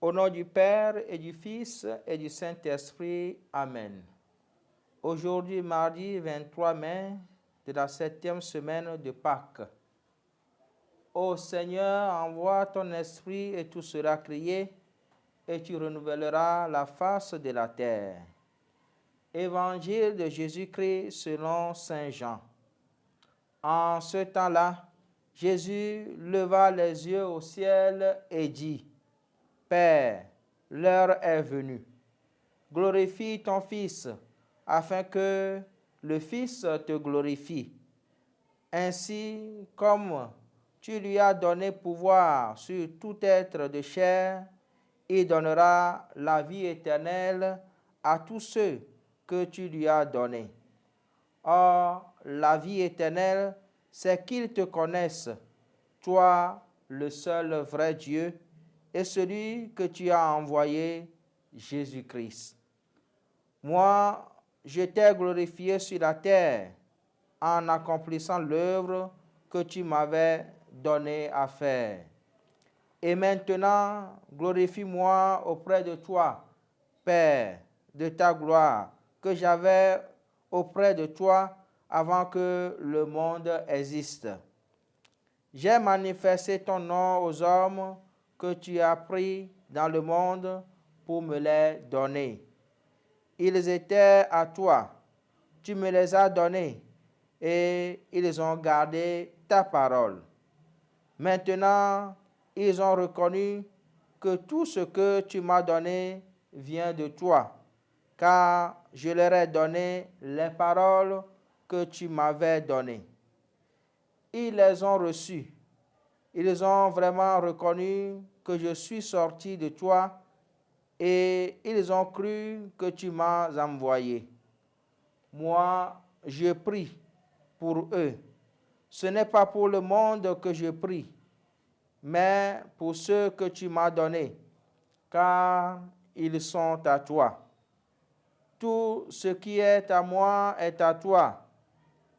Au nom du Père et du Fils et du Saint-Esprit. Amen. Aujourd'hui, mardi 23 mai de la 7e semaine de Pâques. Ô Seigneur, envoie ton esprit et tout sera créé, et tu renouvelleras la face de la terre. Évangile de Jésus-Christ selon Saint Jean. En ce temps-là, Jésus leva les yeux au ciel et dit: Père, l'heure est venue. Glorifie ton Fils, afin que le Fils te glorifie. Ainsi, comme tu lui as donné pouvoir sur tout être de chair, il donnera la vie éternelle à tous ceux que tu lui as donnés. Or, la vie éternelle, c'est qu'ils te connaissent, toi, le seul vrai Dieu, et celui que tu as envoyé, Jésus-Christ. Moi, je t'ai glorifié sur la terre en accomplissant l'œuvre que tu m'avais donné à faire. Et maintenant, glorifie-moi auprès de toi, Père, de ta gloire, que j'avais auprès de toi avant que le monde existe. J'ai manifesté ton nom aux hommes que tu as pris dans le monde pour me les donner. Ils étaient à toi, tu me les as donnés, et ils ont gardé ta parole. Maintenant, ils ont reconnu que tout ce que tu m'as donné vient de toi, car je leur ai donné les paroles que tu m'avais données. Ils les ont reçues. Ils ont vraiment reconnu que je suis sorti de toi et ils ont cru que tu m'as envoyé. Moi, je prie pour eux. Ce n'est pas pour le monde que je prie, mais pour ceux que tu m'as donnés, car ils sont à toi. Tout ce qui est à moi est à toi,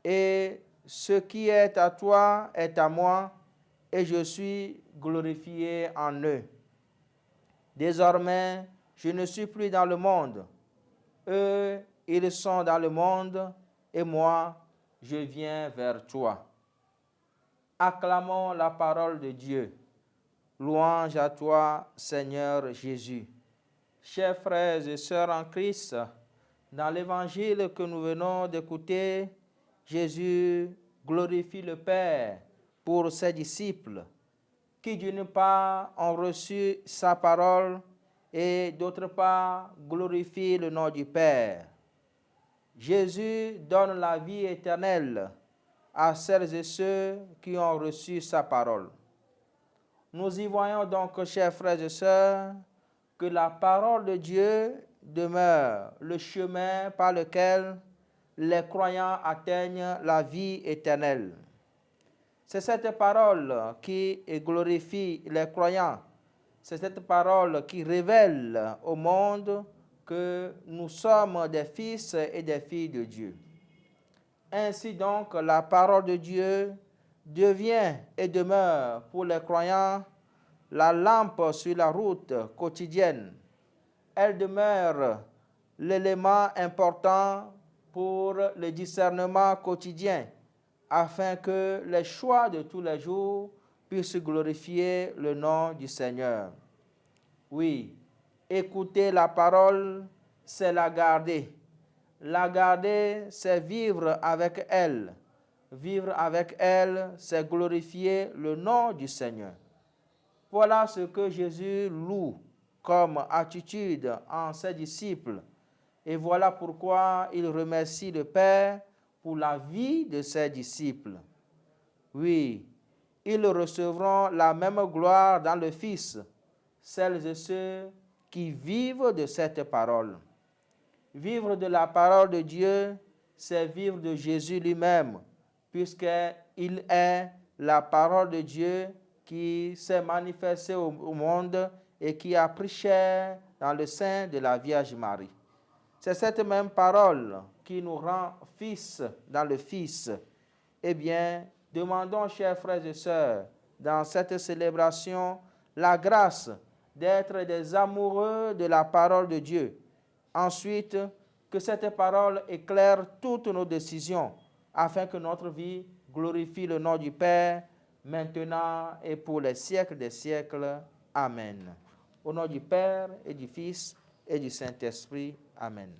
et ce qui est à toi est à moi, et je suis glorifié en eux. Désormais, je ne suis plus dans le monde. Eux, ils sont dans le monde, et moi, je viens vers toi. Acclamons la parole de Dieu. Louange à toi, Seigneur Jésus. Chers frères et sœurs en Christ, dans l'évangile que nous venons d'écouter, Jésus glorifie le Père pour ses disciples, qui d'une part ont reçu sa parole et d'autre part glorifient le nom du Père. Jésus donne la vie éternelle à celles et ceux qui ont reçu sa parole. Nous y voyons donc, chers frères et sœurs, que la parole de Dieu demeure le chemin par lequel les croyants atteignent la vie éternelle. C'est cette parole qui glorifie les croyants. C'est cette parole qui révèle au monde que nous sommes des fils et des filles de Dieu. Ainsi donc, la parole de Dieu devient et demeure pour les croyants la lampe sur la route quotidienne. Elle demeure l'élément important pour le discernement quotidien, afin que les choix de tous les jours puissent glorifier le nom du Seigneur. Oui, écouter la parole, c'est la garder. La garder, c'est vivre avec elle. Vivre avec elle, c'est glorifier le nom du Seigneur. Voilà ce que Jésus loue comme attitude en ses disciples. Et voilà pourquoi il remercie le Père pour la vie de ses disciples. Oui, ils recevront la même gloire dans le Fils, celles et ceux qui vivent de cette parole. Vivre de la parole de Dieu, c'est vivre de Jésus lui-même, puisqu'il est la parole de Dieu qui s'est manifestée au monde et qui a pris chair dans le sein de la Vierge Marie. C'est cette même parole qui nous rend fils dans le Fils. Eh bien, demandons, chers frères et sœurs, dans cette célébration, la grâce d'être des amoureux de la parole de Dieu. Ensuite, que cette parole éclaire toutes nos décisions, afin que notre vie glorifie le nom du Père, maintenant et pour les siècles des siècles. Amen. Au nom du Père et du Fils et du Saint-Esprit. Amen.